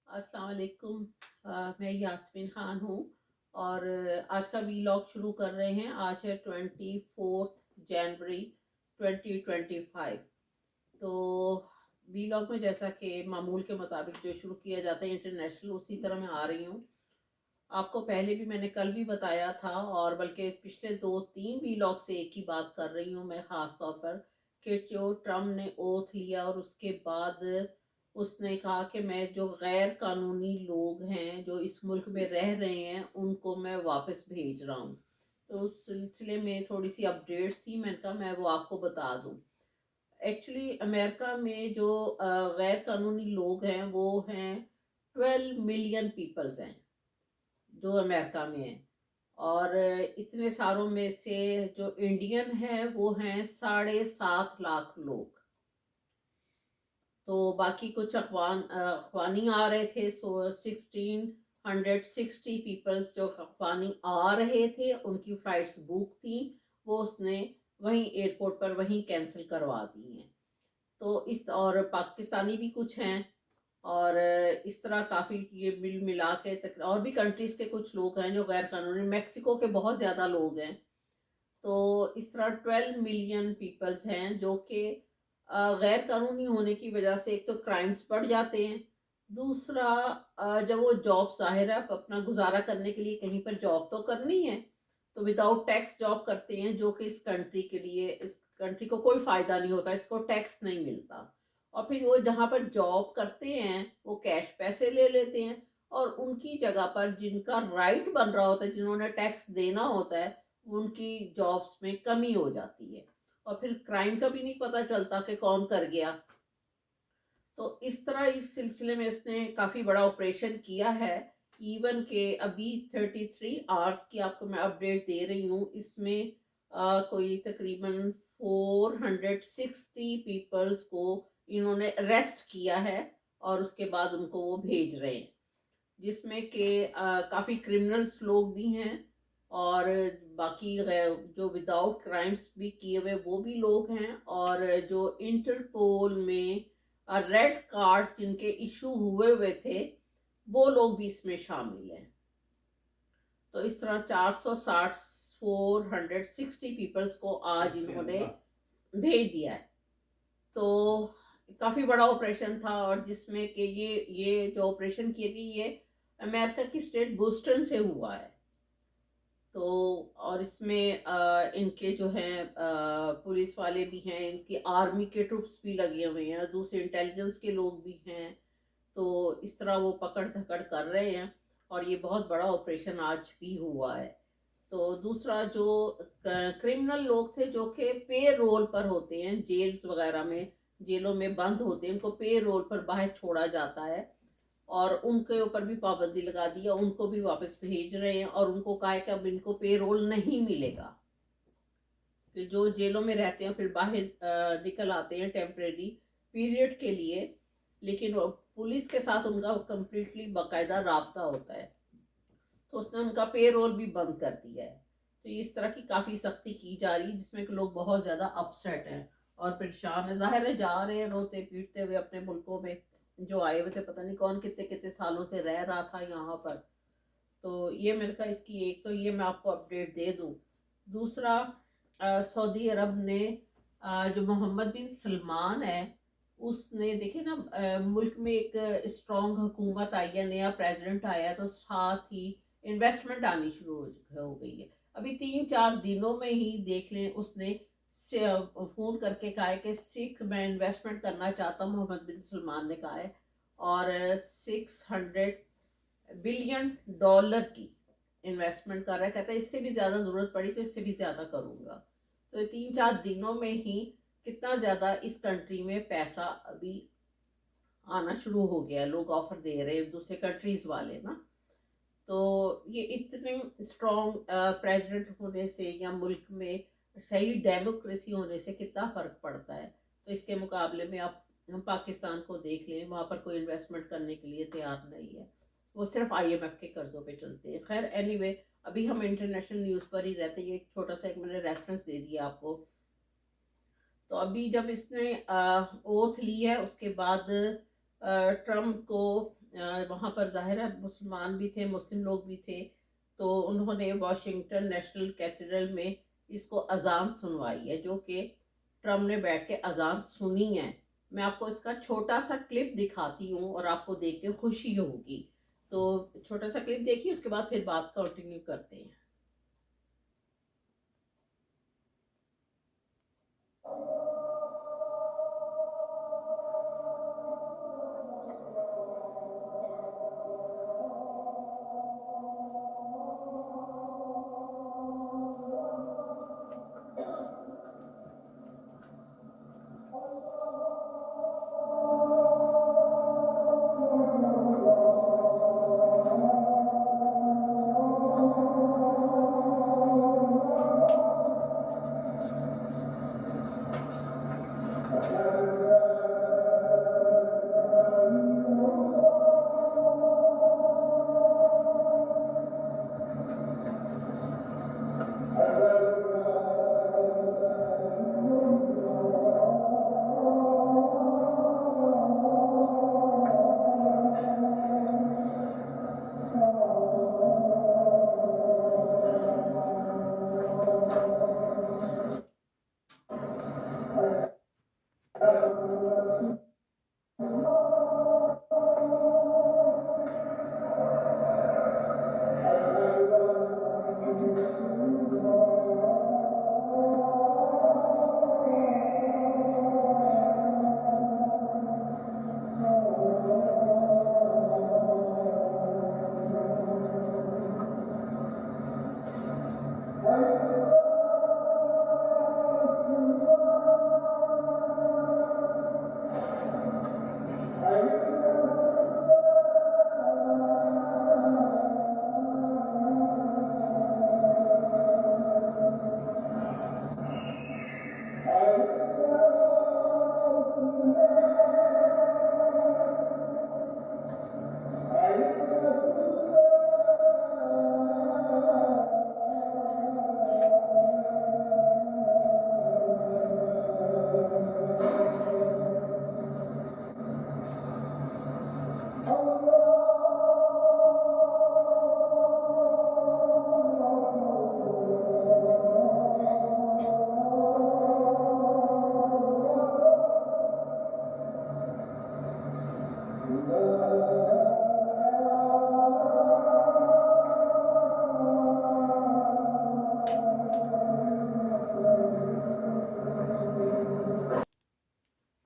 अस्सलाम वालेकुम। मैं यास्मीन ख़ान हूँ और आज का वीलॉग शुरू कर रहे हैं। आज है 24 जनवरी 2025। तो वीलॉग में जैसा कि मामूल के मुताबिक जो शुरू किया जाता है इंटरनेशनल, उसी तरह मैं आ रही हूँ। आपको पहले भी मैंने कल भी बताया था और बल्कि पिछले 2-3 वीलॉग से एक ही बात कर रही हूँ मैं, ख़ास तौर पर कि जो ट्रम्प ने ओथ लिया और उसके बाद उसने कहा कि मैं जो गैर कानूनी लोग हैं जो इस मुल्क में रह रहे हैं उनको मैं वापस भेज रहा हूँ। तो उस सिलसिले में थोड़ी सी अपडेट्स थी, मैंने कहा मैं वो आपको बता दूँ। एक्चुअली अमेरिका में जो गैर कानूनी लोग हैं वो हैं 12 मिलियन पीपल्स हैं जो अमेरिका में है। और इतने सारों में से जो इंडियन है वो हैं 7.5 लाख लोग। तो बाकी कुछ अखवानी आ रहे थे, सो 1660 पीपल्स जो अखवानी आ रहे थे उनकी फ़्लाइट्स बुक थी, वो उसने वहीं एयरपोर्ट पर वहीं कैंसिल करवा दी हैं। तो इस और पाकिस्तानी भी कुछ हैं और इस तरह काफ़ी ये मिल मिला के तक और भी कंट्रीज़ के कुछ लोग हैं जो गैर कानूनी, मैक्सिको के बहुत ज़्यादा लोग हैं। तो इस तरह 12 मिलियन पीपल्स हैं जो कि गैर कानूनी होने की वजह से एक तो क्राइम्स बढ़ जाते हैं, दूसरा जब वो जॉब, ज़ाहिर है अपना गुजारा करने के लिए कहीं पर जॉब तो करनी है, तो विदाउट टैक्स जॉब करते हैं जो कि इस कंट्री के लिए, इस कंट्री को कोई फ़ायदा नहीं होता, इसको टैक्स नहीं मिलता। और फिर वो जहाँ पर जॉब करते हैं वो कैश पैसे ले लेते हैं और उनकी जगह पर जिनका राइट बन रहा होता है, जिन्होंने टैक्स देना होता है, उनकी जॉब्स में कमी हो जाती है और फिर क्राइम का भी नहीं पता चलता कि कौन कर गया। तो इस तरह इस सिलसिले में इसने काफ़ी बड़ा ऑपरेशन किया है। इवन के अभी 33 आवर्स की आपको मैं अपडेट दे रही हूँ, इसमें कोई तकरीबन 460 पीपल्स को इन्होंने अरेस्ट किया है और उसके बाद उनको वो भेज रहे हैं, जिसमें कि काफ़ी क्रिमिनल्स लोग भी हैं और बाकी जो विदाउट क्राइम्स भी किए हुए वो भी लोग हैं और जो इंटरपोल में रेड कार्ड जिनके इशू हुए हुए थे वो लोग भी इसमें शामिल हैं। तो इस तरह 460 460 पीपल्स को आज इन्होंने भेज दिया है। तो काफ़ी बड़ा ऑपरेशन था और जिसमें कि ये जो ऑपरेशन किए गए ये अमेरिका की स्टेट बोस्टन से हुआ है। तो और इसमें इनके जो हैं पुलिस वाले भी हैं, इनकी आर्मी के ट्रुप्स भी लगे हुए हैं, दूसरे इंटेलिजेंस के लोग भी हैं। तो इस तरह वो पकड़ धकड़ कर रहे हैं और ये बहुत बड़ा ऑपरेशन आज भी हुआ है। तो दूसरा जो क्रिमिनल लोग थे जो कि पे रोल पर होते हैं, जेल्स वगैरह में, जेलों में बंद होते हैं, उनको पे रोल पर बाहर छोड़ा जाता है और उनके ऊपर भी पाबंदी लगा दी है, उनको भी वापस भेज रहे हैं और उनको कहा है कि अब इनको पे रोल नहीं मिलेगा। कि जो जेलों में रहते हैं फिर बाहर निकल आते हैं टेम्परेरी पीरियड के लिए, लेकिन पुलिस के साथ उनका कंप्लीटली बाकायदा राब्ता होता है। तो उसने उनका पे रोल भी बंद कर दिया है। तो इस तरह की काफ़ी सख्ती की जा रही है जिसमें कि लोग बहुत ज़्यादा अपसेट हैं और परेशान है। ज़ाहिर है जा रहे हैं रोते पीटते हुए अपने मुल्कों में, जो आए हुए थे, पता नहीं कौन कितने कितने सालों से रह रहा था यहाँ पर। तो ये मेरे का इसकी एक तो ये मैं आपको अपडेट दे दूँ। दूसरा सऊदी अरब ने जो मोहम्मद बिन सलमान है उसने, देखे ना, मुल्क में एक स्ट्रॉन्ग हुकूमत आई है, नया प्रेसिडेंट आया है, तो साथ ही इन्वेस्टमेंट आनी शुरू हो गई है। अभी 3-4 दिनों में ही देख लें उसने फ़ोन करके कहा है कि सिक्स मैं इन्वेस्टमेंट करना चाहता हूँ, मोहम्मद बिन सलमान ने कहा है, और 600 बिलियन डॉलर की इन्वेस्टमेंट कर रहा है। कहता है इससे भी ज़्यादा ज़रूरत पड़ी तो इससे भी ज़्यादा करूँगा। तो 3-4 दिनों में ही कितना ज़्यादा इस कंट्री में पैसा अभी आना शुरू हो गया है, लोग ऑफर दे रहे हैं दूसरे कंट्रीज़ वाले ना। तो ये इतने स्ट्रॉन्ग प्रेसिडेंट होने से या मुल्क में सही डेमोक्रेसी होने से कितना फ़र्क पड़ता है। तो इसके मुकाबले में आप हम पाकिस्तान को देख लें, वहाँ पर कोई इन्वेस्टमेंट करने के लिए तैयार नहीं है, वो सिर्फ IMF के कर्ज़ों पे चलते हैं। खैर एनीवे, अभी हम इंटरनेशनल न्यूज़ पर ही रहते हैं, ये एक छोटा सा एक मैंने रेफरेंस दे दिया आपको। तो अभी जब इसने ओथ ली है उसके बाद ट्रम्प को वहाँ पर ज़ाहिर है मुसलमान भी थे, मुस्लिम लोग भी थे, तो उन्होंने वॉशिंगटन नेशनल कैथेड्रल में इसको अजान सुनवाई है, जो कि ट्रम्प ने बैठ के अजान सुनी है। मैं आपको इसका छोटा सा क्लिप दिखाती हूँ और आपको देख के खुशी होगी। तो छोटा सा क्लिप देखिए, उसके बाद फिर बात कंटिन्यू करते हैं।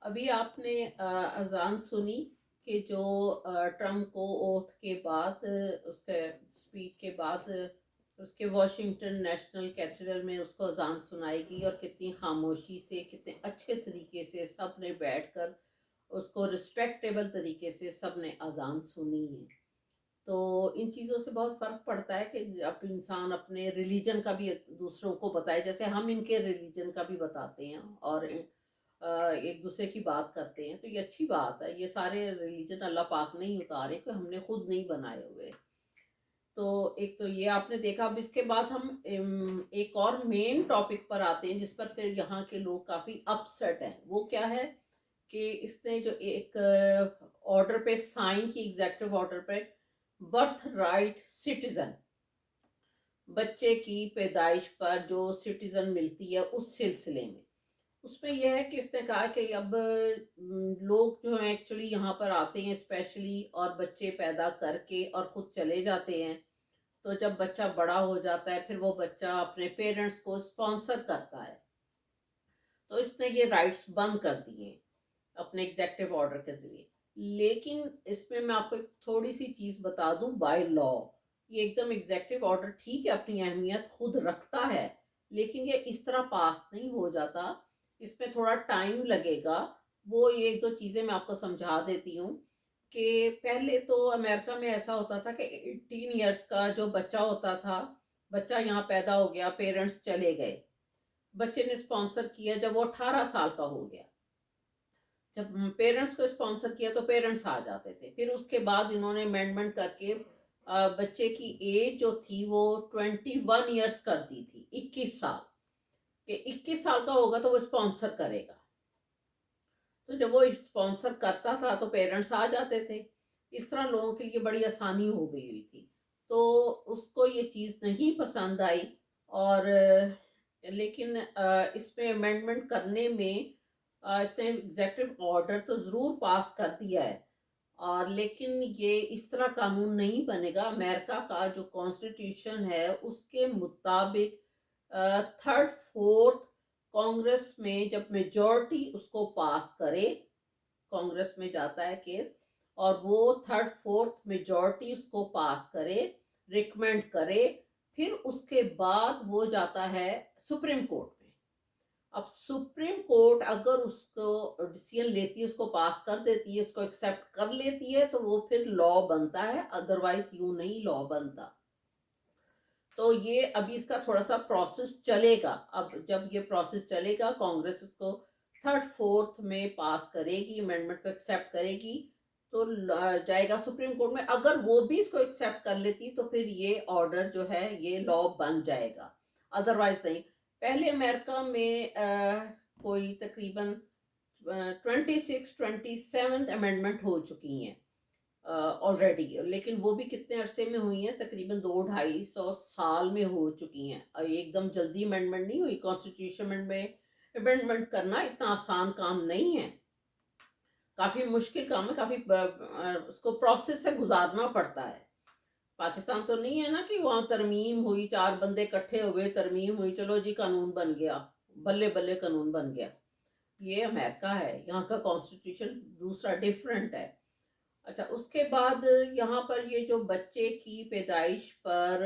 अभी आपने अजान सुनी कि जो ट्रम्प को ओथ के बाद उसके स्पीच के बाद उसके वॉशिंगटन नेशनल कैथेड्रल में उसको अजान सुनाई गई, और कितनी खामोशी से, कितने अच्छे तरीके से सब ने बैठकर उसको रिस्पेक्टेबल तरीके से सब ने अजान सुनी है। तो इन चीज़ों से बहुत फ़र्क पड़ता है कि अब इंसान अपने रिलीजन का भी दूसरों को बताए, जैसे हम इनके रिलीजन का भी बताते हैं और एक दूसरे की बात करते हैं, तो ये अच्छी बात है। ये सारे रिलीजन अल्लाह पाक नहीं उतारे, कि हमने खुद नहीं बनाए हुए। तो एक तो ये आपने देखा। अब इसके बाद हम एक और मेन टॉपिक पर आते हैं, जिस पर फिर यहाँ के लोग काफ़ी अपसेट हैं। वो क्या है कि इसने जो एक ऑर्डर पे साइन की, एग्जेक्टिव ऑर्डर पे, बर्थ राइट सिटीजन, बच्चे की पैदाइश पर जो सिटीजन मिलती है उस सिलसिले में, उसमें यह है कि इसने कहा कि अब लोग जो हैं एक्चुअली यहाँ पर आते हैं स्पेशली, और बच्चे पैदा करके और खुद चले जाते हैं। तो जब बच्चा बड़ा हो जाता है, फिर वो बच्चा अपने पेरेंट्स को स्पॉन्सर करता है। तो इसने ये राइट्स बंद कर दिए अपने एग्जेक्टिव ऑर्डर के जरिए। लेकिन इसमें मैं आपको एक थोड़ी सी चीज़ बता दूं, बाय लॉ ये एकदम एग्जेक्टिव ऑर्डर ठीक है, अपनी अहमियत खुद रखता है, लेकिन ये इस तरह पास नहीं हो जाता, इसमें थोड़ा टाइम लगेगा। वो ये एक दो चीज़ें मैं आपको समझा देती हूँ कि पहले तो अमेरिका में ऐसा होता था कि 18 ईयर्स का जो बच्चा होता था, बच्चा यहाँ पैदा हो गया, पेरेंट्स चले गए, बच्चे ने स्पॉन्सर किया, जब वो 18 साल का हो गया, जब पेरेंट्स को स्पॉन्सर किया तो पेरेंट्स आ जाते थे। फिर उसके बाद इन्होंने अमेंडमेंट करके बच्चे की एज जो थी वो 21 ईयर्स कर दी थी, 21 साल, कि 21 साल का होगा तो वो स्पॉन्सर करेगा। तो जब वो स्पॉन्सर करता था तो पेरेंट्स आ जाते थे। इस तरह लोगों के लिए बड़ी आसानी हो गई हुई थी। तो उसको ये चीज़ नहीं पसंद आई, और लेकिन इसमें अमेंडमेंट करने में इसने एग्जेक्टिव ऑर्डर तो ज़रूर पास कर दिया है, और लेकिन ये इस तरह कानून नहीं बनेगा। अमेरिका का जो कॉन्स्टिट्यूशन है उसके मुताबिक थर्ड फोर्थ कांग्रेस में जब मेजॉरिटी उसको पास करे, कांग्रेस में जाता है केस, और वो थर्ड फोर्थ मेजॉरिटी उसको पास करे, रिकमेंड करे, फिर उसके बाद वो जाता है सुप्रीम कोर्ट में। अब सुप्रीम कोर्ट अगर उसको डिसीजन लेती है, उसको पास कर देती है, उसको एक्सेप्ट कर लेती है, तो वो फिर लॉ बनता है, अदरवाइज यूं नहीं लॉ बनता। तो ये अभी इसका थोड़ा सा प्रोसेस चलेगा। अब जब ये प्रोसेस चलेगा, कांग्रेस इसको थर्ड फोर्थ में पास करेगी, अमेंडमेंट को एक्सेप्ट करेगी, तो जाएगा सुप्रीम कोर्ट में। अगर वो भी इसको एक्सेप्ट कर लेती तो फिर ये ऑर्डर जो है ये लॉ बन जाएगा, अदरवाइज नहीं। पहले अमेरिका में कोई तकरीबन 26 27 अमेंडमेंट हो चुकी हैं ऑलरेडी, लेकिन वो भी कितने अरसे में हुई हैं, तकरीबन 200-250 साल में हो चुकी हैं। एकदम जल्दी अमेंडमेंट नहीं हुई। कॉन्स्टिट्यूशन में अमेंडमेंट करना इतना आसान काम नहीं है, काफ़ी मुश्किल काम है, काफ़ी उसको प्रोसेस से गुजारना पड़ता है। पाकिस्तान तो नहीं है ना कि वहाँ तरमीम हुई, 4 बंदे इकट्ठे हुए, तरमीम हुई, चलो जी कानून बन गया, बल्ले बल्ले कानून बन गया। ये अमेरिका है, यहाँ का कॉन्स्टिट्यूशन दूसरा डिफरेंट है। अच्छा, उसके बाद यहाँ पर ये जो बच्चे की पैदाइश पर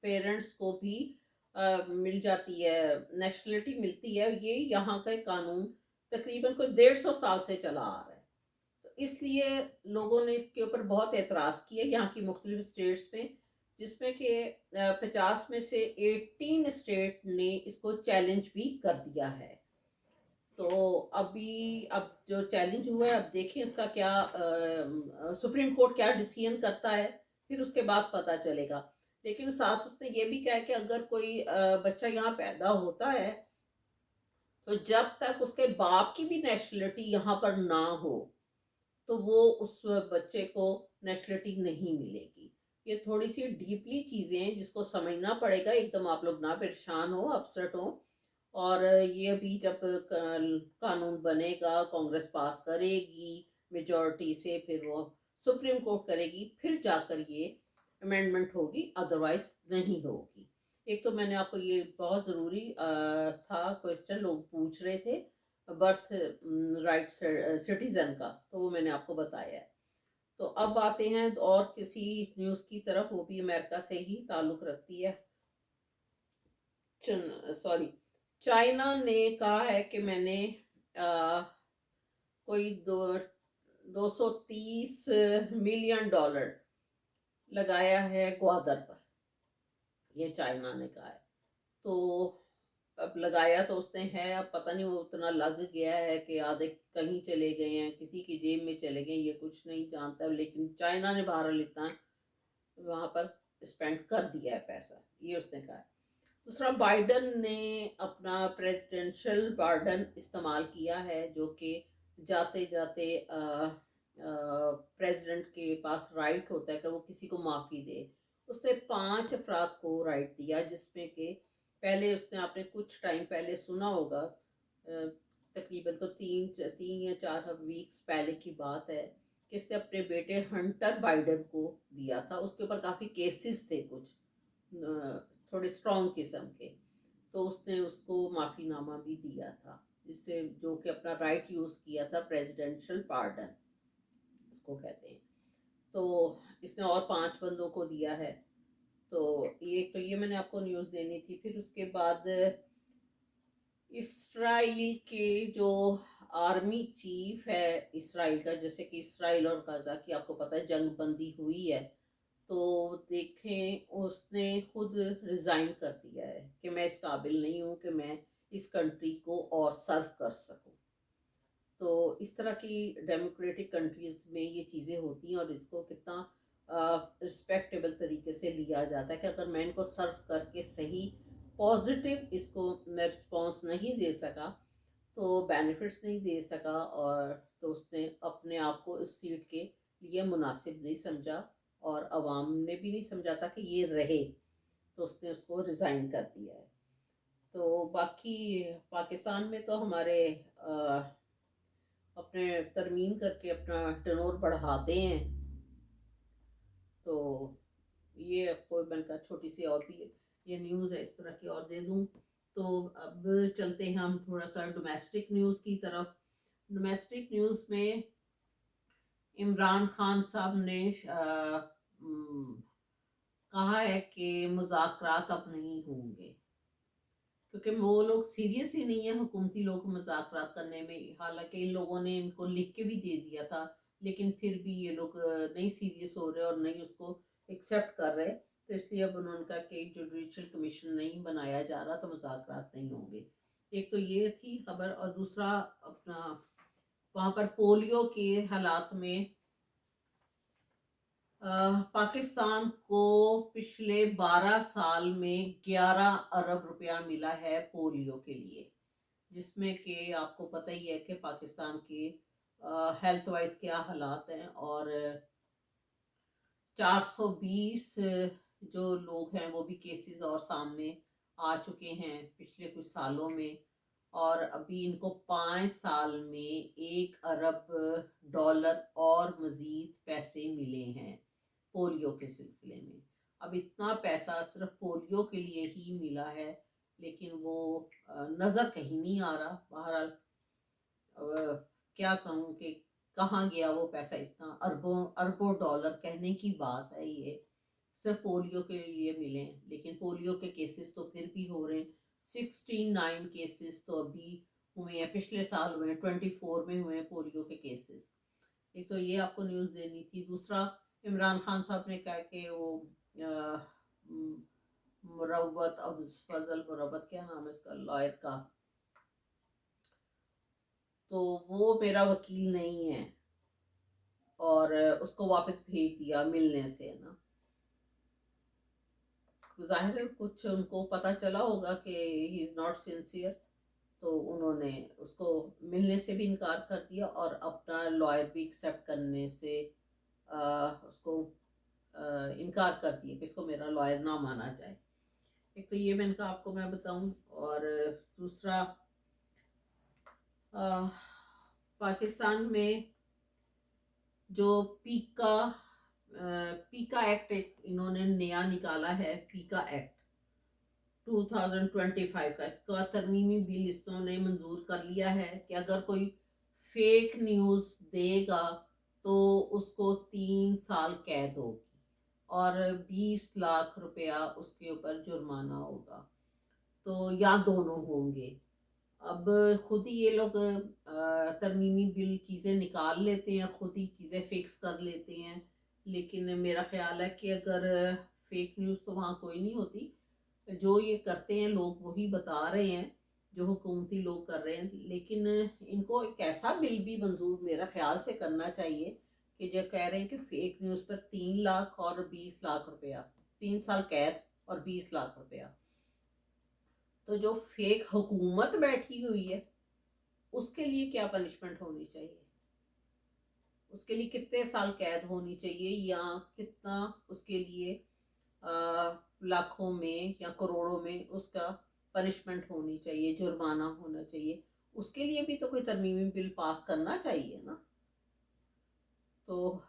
पेरेंट्स को भी मिल जाती है, नेशनलिटी मिलती है, ये यहाँ का कानून तकरीबन कोई 150 साल से चला आ रहा है। तो इसलिए लोगों ने इसके ऊपर बहुत एतराज़ किया यहाँ की मुख्तलिफ स्टेट्स में, जिसमें कि 50 में से 18 स्टेट ने इसको चैलेंज भी कर दिया है। तो अभी अब जो चैलेंज हुआ है, अब देखें इसका क्या सुप्रीम कोर्ट क्या डिसीजन करता है, फिर उसके बाद पता चलेगा। लेकिन साथ उसने ये भी कहा कि अगर कोई बच्चा यहाँ पैदा होता है, तो जब तक उसके बाप की भी नेशनलिटी यहाँ पर ना हो, तो वो उस बच्चे को नेशनलिटी नहीं मिलेगी। ये थोड़ी सी डीपली चीज़ें हैं जिसको समझना पड़ेगा, एकदम आप लोग ना परेशान हो, अपसेट हो। और ये अभी जब कानून बनेगा, कांग्रेस पास करेगी मेजॉरिटी से, फिर वो सुप्रीम कोर्ट करेगी, फिर जाकर ये अमेंडमेंट होगी, अदरवाइज नहीं होगी। एक तो मैंने आपको ये बहुत ज़रूरी था क्वेश्चन, लोग पूछ रहे थे बर्थ राइट सिटीजन का, तो वो मैंने आपको बताया है। तो अब आते हैं और किसी न्यूज़ की तरफ, वो भी अमेरिका से ही ताल्लुक़ रखती है। सॉरी, चाइना ने कहा है कि मैंने कोई 230 मिलियन डॉलर लगाया है ग्वादर पर, ये चाइना ने कहा है। तो अब लगाया तो उसने है, अब पता नहीं वो उतना लग गया है कि आधे कहीं चले गए हैं, किसी की जेब में चले गए, ये कुछ नहीं जानता, लेकिन चाइना ने बहरहाल इतना वहाँ पर स्पेंड कर दिया है पैसा, ये उसने कहा है। दूसरा, बाइडन ने अपना प्रेसिडेंशियल पार्डन इस्तेमाल किया है, जो कि जाते जाते प्रेसिडेंट के पास राइट होता है कि वो किसी को माफ़ी दे। उसने 5 अफराद को राइट दिया, जिसमें कि पहले उसने, आपने कुछ टाइम पहले सुना होगा, तकरीबन तो 3 या 4 वीक्स पहले की बात है, कि इसने अपने बेटे हंटर बाइडन को दिया था। उसके ऊपर काफ़ी केसेस थे कुछ थोड़े स्ट्रॉन्ग किस्म के, तो उसने उसको माफ़ीनामा भी दिया था, जिससे जो कि अपना राइट यूज़ किया था, प्रेसिडेंशियल पार्डन इसको कहते हैं। तो इसने और 5 बंदों को दिया है। तो ये मैंने आपको न्यूज़ देनी थी। फिर उसके बाद इसराइल के जो आर्मी चीफ है इसराइल का, जैसे कि इसराइल और गाज़ा की आपको पता है जंग बंदी हुई है, तो देखें उसने खुद रिज़ाइन कर दिया है कि मैं इस काबिल नहीं हूँ कि मैं इस कंट्री को और सर्व कर सकूँ। तो इस तरह की डेमोक्रेटिक कंट्रीज़ में ये चीज़ें होती हैं, और इसको कितना रिस्पेक्टेबल तरीके से लिया जाता है कि अगर मैं इनको सर्व करके सही पॉजिटिव इसको मैं रिस्पॉन्स नहीं दे सका, तो बेनिफिट्स नहीं दे सका, और तो उसने अपने आप को इस सीट के लिए मुनासिब नहीं समझा, और अवाम ने भी नहीं समझा था कि ये रहे, तो उसने उसको रिज़ाइन कर दिया है। तो बाकी पाकिस्तान में तो हमारे अपने तरमीम करके अपना टर्नओवर बढ़ाते हैं। तो ये आपको मैंने कहा छोटी सी और भी ये न्यूज़ है, इस तरह की और दे दूँ। तो अब चलते हैं हम थोड़ा सा डोमेस्टिक न्यूज़ की तरफ। डोमेस्टिक न्यूज़ में इमरान खान साहब ने कहा है कि मुज़ाकरात अब नहीं होंगे, क्योंकि वो लोग सीरियस ही नहीं है हुकूमती लोग मुज़ाकरात करने में। हालांकि इन लोगों ने इनको लिख के भी दे दिया था, लेकिन फिर भी ये लोग नहीं सीरियस हो रहे और नहीं उसको एक्सेप्ट कर रहे। तो इसलिए अब उन्होंने कहा कि जुडिशल कमीशन नहीं बनाया जा रहा, तो मुज़ाकरात नहीं होंगे। एक तो ये थी खबर, और दूसरा अपना वहाँ पर पोलियो के हालात में पाकिस्तान को पिछले 12 साल में 11 अरब रुपया मिला है पोलियो के लिए, जिसमें कि आपको पता ही है कि पाकिस्तान के हेल्थ वाइज क्या हालात हैं। और 420 जो लोग हैं वो भी केसेस और सामने आ चुके हैं पिछले कुछ सालों में, और अभी इनको 5 साल में $1 अरब और मज़ीद पैसे मिले हैं पोलियो के सिलसिले में। अब इतना पैसा सिर्फ पोलियो के लिए ही मिला है, लेकिन वो नज़र कहीं नहीं आ रहा। बहरहाल क्या कहूँ कि कहाँ गया वो पैसा, इतना अरबों अरबों डॉलर कहने की बात है। ये सिर्फ पोलियो के लिए मिले हैं, लेकिन पोलियो के केसेस तो फिर भी हो रहे हैं। 69 केसेस तो अभी हुए हैं, पिछले साल हुए हैं, 24 में हुए हैं पोलियो के केसेस। एक तो ये आपको न्यूज़ देनी थी। दूसरा, इमरान खान साहब ने कहा कि वो मुरव्वत अब फजल मुरव्वत, क्या नाम है इसका लॉयर का, तो वो मेरा वकील नहीं है, और उसको वापस भेज दिया मिलने से ना। जाहिर है कुछ उनको पता चला होगा कि ही इज़ नॉट सिंसियर, तो उन्होंने उसको मिलने से भी इनकार कर दिया, और अपना लॉयर भी एक्सेप्ट करने से उसको इनकार कर दिया कि इसको मेरा लॉयर ना माना जाए। एक तो ये मैंने कहा आपको मैं बताऊं, और दूसरा पाकिस्तान में जो पीका एक्ट एक इन्होंने नया निकाला है, पीका एक्ट 2025 का, इसका तरमीमी बिल इन्होंने मंजूर कर लिया है कि अगर कोई फेक न्यूज़ देगा तो उसको 3 साल कैद होगी और 20 लाख रुपया उसके ऊपर जुर्माना होगा, तो या दोनों होंगे। अब खुद ही ये लोग तरमीमी बिल चीज़ें निकाल लेते हैं, खुद ही चीज़ें फिक्स कर लेते हैं। लेकिन मेरा ख्याल है कि अगर फेक न्यूज़ तो वहाँ कोई नहीं होती, जो ये करते हैं लोग वही बता रहे हैं, जो हुकूमती लोग कर रहे हैं। लेकिन इनको एक ऐसा बिल भी मंजूर मेरा ख्याल से करना चाहिए कि जो कह रहे हैं कि फेक न्यूज़ पर 3 लाख और 20 लाख रुपया, 3 साल कैद और 20 लाख रुपया। तो जो फेक हुकूमत बैठी हुई है उसके लिए क्या पनिशमेंट होनी चाहिए, उसके लिए कितने साल कैद होनी चाहिए, या कितना उसके लिए लाखों में या करोड़ों में उसका पनिशमेंट होनी चाहिए, जुर्माना होना चाहिए। उसके लिए भी तो कोई तरमीमी बिल पास करना चाहिए ना। तो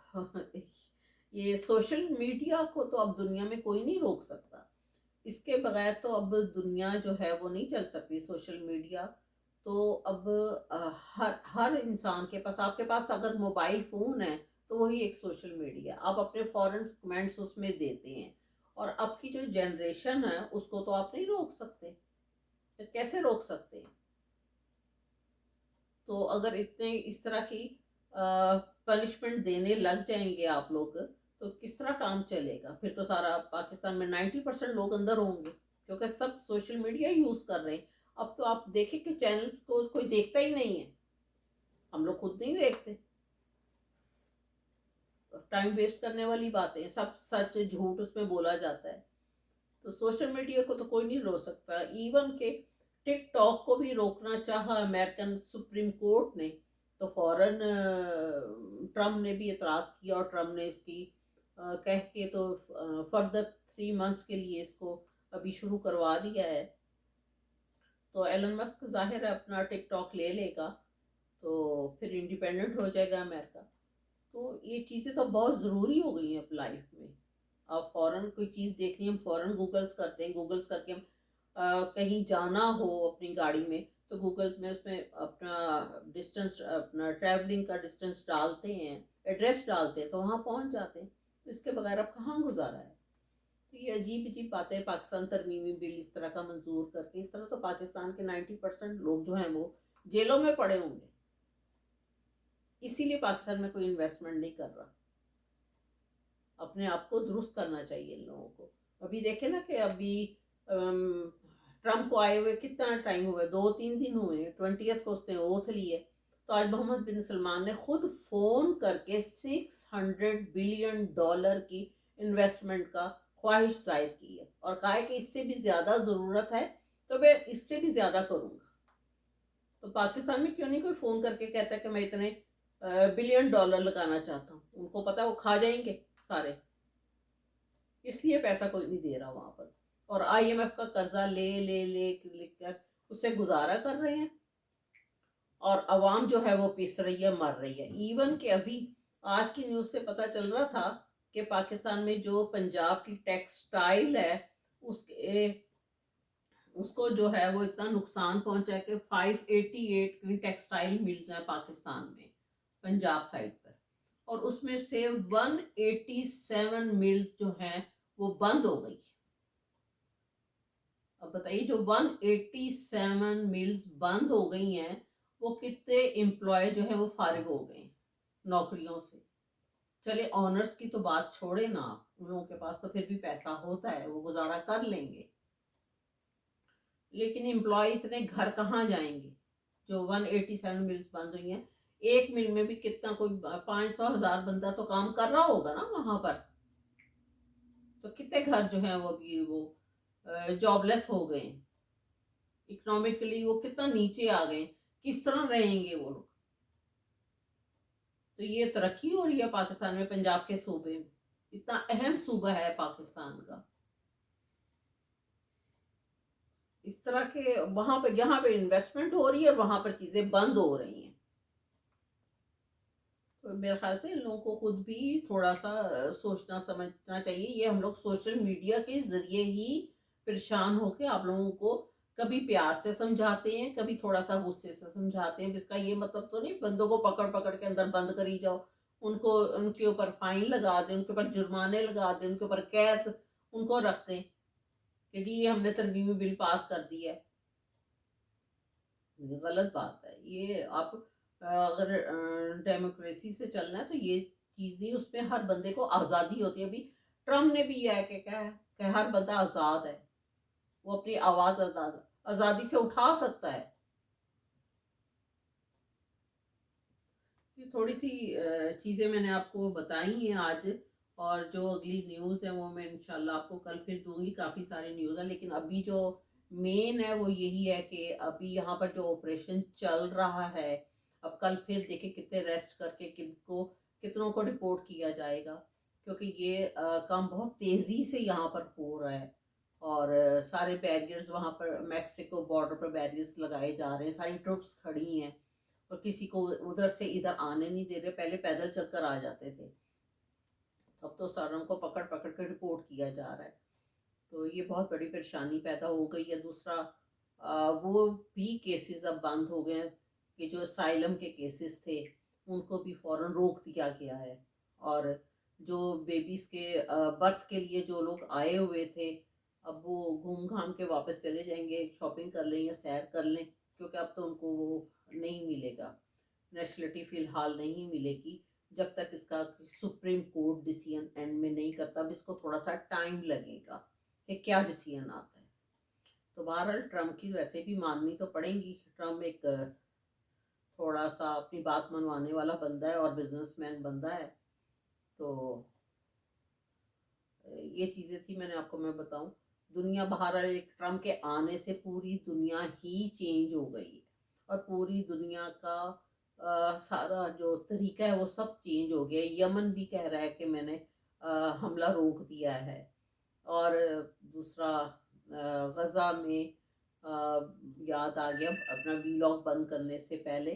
ये सोशल मीडिया को तो अब दुनिया में कोई नहीं रोक सकता, इसके बगैर तो अब दुनिया जो है वो नहीं चल सकती, सोशल मीडिया। तो अब हर हर इंसान के पास, आपके पास अगर मोबाइल फ़ोन है तो वही एक सोशल मीडिया, आप अपने फॉरेन कमेंट्स उसमें देते हैं। और अब की जो जनरेशन है उसको तो आप नहीं रोक सकते, तो कैसे रोक सकते हैं। तो अगर इतने इस तरह की पनिशमेंट देने लग जाएंगे आप लोग, तो किस तरह काम चलेगा। फिर तो सारा पाकिस्तान में 90% लोग अंदर होंगे, क्योंकि सब सोशल मीडिया यूज़ कर रहे हैं। अब तो आप देखें कि चैनल्स को कोई देखता ही नहीं है, हम लोग खुद नहीं देखते। टाइम वेस्ट करने वाली बातें, सब सच झूठ उसमें बोला जाता है। तो सोशल मीडिया को तो कोई नहीं रोक सकता। इवन के टिकटॉक को भी रोकना चाहा अमेरिकन सुप्रीम कोर्ट ने, तो फौरन ट्रम्प ने भी एतराज़ किया और ट्रम्प ने इसकी कह के तो फर्दर 3 मंथ्स के लिए इसको अभी शुरू करवा दिया है। तो एलन मस्क जाहिर है अपना टिकटॉक ले लेगा, तो फिर इंडिपेंडेंट हो जाएगा अमेरिका। तो ये चीज़ें तो बहुत ज़रूरी हो गई हैं अब लाइफ में। अब फ़ौरन कोई चीज़ देखनी हम फ़ौरन गूगल्स करते हैं, गूगल्स करके हम कहीं जाना हो अपनी गाड़ी में तो गूगल्स में उसमें अपना डिस्टेंस, अपना ट्रैवलिंग का डिस्टेंस डालते हैं, एड्रेस डालते हैं, तो वहाँ पहुँच जाते हैं। तो इसके बगैर अब कहाँ गुजारा है। तो ये अजीब अजीब बातें पाकिस्तान तरमीमी बिल इस तरह का मंजूर करके, इस तरह तो पाकिस्तान के 90% लोग जो हैं वो जेलों में पड़े होंगे। इसीलिए पाकिस्तान में कोई इन्वेस्टमेंट नहीं कर रहा। अपने आप को दुरुस्त करना चाहिए इन लोगों को। अभी देखे ना कि अभी ट्रम्प को आए हुए कितना टाइम हुआ, 2-3 दिन हुए, 20th को उसने ओथ लिए। तो आज मोहम्मद बिन सलमान ने खुद फ़ोन करके $600 बिलियन की इन्वेस्टमेंट का ख्वाहिश जाहिर की है और कहा है कि इससे भी ज़्यादा ज़रूरत है तो मैं इससे भी ज़्यादा करूँगा। तो पाकिस्तान में क्यों नहीं कोई फ़ोन करके कहता है कि मैं इतने $बिलियन लगाना चाहता हूँ। उनको पता है वो खा जाएंगे सारे, इसलिए पैसा कोई नहीं दे रहा वहाँ पर। और IMF का कर्जा ले ले ले कर उससे गुजारा कर रहे हैं और अवाम जो है वो पिस रही है, मर रही है। इवन कि अभी आज की न्यूज़ से पता चल रहा था कि पाकिस्तान में जो पंजाब की टेक्सटाइल है उसके उसको जो है वो इतना नुकसान पहुंचा है कि 588 की टेक्सटाइल मिल्स हैं पाकिस्तान में, पंजाब साइड पर, और उसमें से 187 मिल्स जो हैं वो बंद हो गई। अब बताइए, जो 187 मिल्स बंद हो गई हैं वो कितने एम्प्लॉय जो है वो फारिग हो गए नौकरियों से। चले ऑनर्स की तो बात छोड़े ना, उन लोगों के पास तो फिर भी पैसा होता है, वो गुजारा कर लेंगे, लेकिन एम्प्लॉय इतने घर कहाँ जाएंगे। जो 187 मिल्स बंद हुई हैं, एक मिल में भी कितना, कोई 500,000 बंदा तो काम कर रहा होगा ना वहां पर। तो कितने घर जो है वो अभी वो जॉबलेस हो गए, इकोनॉमिकली वो कितना नीचे आ गए, किस तरह रहेंगे वो लोग। तो ये तरक्की हो रही है पाकिस्तान में, पंजाब के सूबे में, इतना अहम सूबा है पाकिस्तान का। इस तरह के वहां पे, यहाँ पे इन्वेस्टमेंट हो रही है और वहां पर चीजें बंद हो रही हैं। तो मेरे ख्याल से इन लोगों को खुद भी थोड़ा सा सोचना समझना चाहिए। ये हम लोग सोशल मीडिया के जरिए ही परेशान होके आप लोगों को कभी प्यार से समझाते हैं, कभी थोड़ा सा गुस्से से समझाते हैं। जिसका ये मतलब तो नहीं बंदों को पकड़ पकड़ के अंदर बंद करी जाओ, उनको उनके ऊपर फाइन लगा दें, उनके ऊपर जुर्माने लगा दें, उनके ऊपर कैद उनको रख दें कि जी ये हमने तरमीमी बिल पास कर दिया है। गलत बात है ये। आप अगर डेमोक्रेसी से चलना है तो ये चीज़ नहीं, उसमें हर बंदे को आज़ादी होती है। अभी ट्रम्प ने भी यह है कि क्या है कि हर बंदा आज़ाद है, वो अपनी आवाज़ आज़ादी से उठा सकता है। ये थोड़ी सी चीज़ें मैंने आपको बताई हैं आज, और जो अगली न्यूज़ है वो मैं इंशाल्लाह आपको कल फिर दूंगी। काफ़ी सारे न्यूज़ हैं, लेकिन अभी जो मेन है वो यही है कि अभी यहाँ पर जो ऑपरेशन चल रहा है, अब कल फिर देखे कितने रेस्ट करके कितनों को रिपोर्ट किया जाएगा, क्योंकि ये काम बहुत तेज़ी से यहाँ पर हो रहा है। और सारे बैरियर्स वहाँ पर मैक्सिको बॉर्डर पर बैरियर्स लगाए जा रहे हैं, सारी ट्रुप्स खड़ी हैं और किसी को उधर से इधर आने नहीं दे रहे। पहले पैदल चलकर आ जाते थे, अब तो सारों को पकड़ पकड़ कर रिपोर्ट किया जा रहा है। तो ये बहुत बड़ी परेशानी पैदा हो गई है। दूसरा वो भी केसेस अब बंद हो गए हैं कि जो असाइलम के केसेस थे उनको भी फौरन रोक दिया गया है। और जो बेबीज़ के बर्थ के लिए जो लोग आए हुए थे, अब वो घूम घाम के वापस चले जाएंगे, शॉपिंग कर लें या सैर कर लें, क्योंकि अब तो उनको वो नहीं मिलेगा, नेशनलिटी फ़िलहाल नहीं मिलेगी जब तक इसका सुप्रीम कोर्ट डिसीजन एंड में नहीं करता। अब इसको थोड़ा सा टाइम लगेगा कि क्या डिसीजन आता है। तो बहरहाल ट्रम्प की वैसे भी माननी तो पड़ेगी। ट्रम्प एक थोड़ा सा अपनी बात मनवाने वाला बंदा है और बिजनेसमैन बंदा है। तो ये चीज़ें थी, मैंने आपको मैं बताऊं। दुनिया बाहर ट्रम्प के आने से पूरी दुनिया ही चेंज हो गई है और पूरी दुनिया का सारा जो तरीका है वो सब चेंज हो गया। यमन भी कह रहा है कि मैंने हमला रोक दिया है। और दूसरा गज़ा में याद आ गया अपना वीलॉग बंद करने से पहले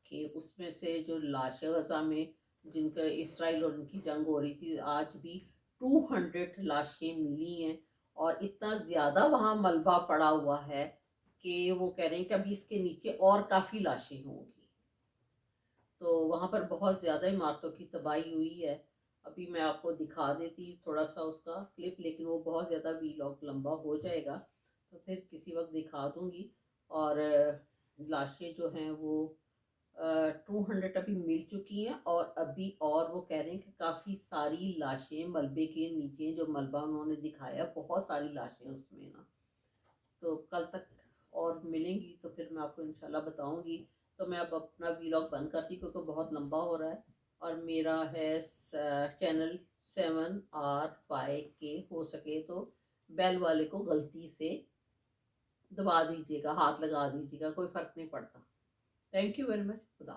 कि उसमें से जो लाशें गज़ा में जिनका इसराइल और उनकी जंग हो रही थी, आज भी 200 लाशें मिली हैं और इतना ज़्यादा वहाँ मलबा पड़ा हुआ है कि वो कह रहे हैं कि अभी इसके नीचे और काफ़ी लाशें होंगी। तो वहाँ पर बहुत ज़्यादा इमारतों की तबाही हुई है। अभी मैं आपको दिखा देती थोड़ा सा उसका क्लिप, लेकिन वो बहुत ज़्यादा वीलॉग लंबा हो जाएगा, तो फिर किसी वक्त दिखा दूँगी। और लाशें जो हैं वो 200 अभी मिल चुकी हैं और अभी और वो कह रहे हैं कि काफ़ी सारी लाशें मलबे के नीचे, जो मलबा उन्होंने दिखाया बहुत सारी लाशें उसमें ना। तो कल तक और मिलेंगी तो फिर मैं आपको इंशाल्लाह बताऊंगी। तो मैं अब अपना वीलॉग बंद करती क्योंकि बहुत लंबा हो रहा है। और मेरा है चैनल 7RYK, हो सके तो बेल वाले को गलती से दबा दीजिएगा, हाथ लगा दीजिएगा, कोई फ़र्क नहीं पड़ता। Thank you very much. खुदा।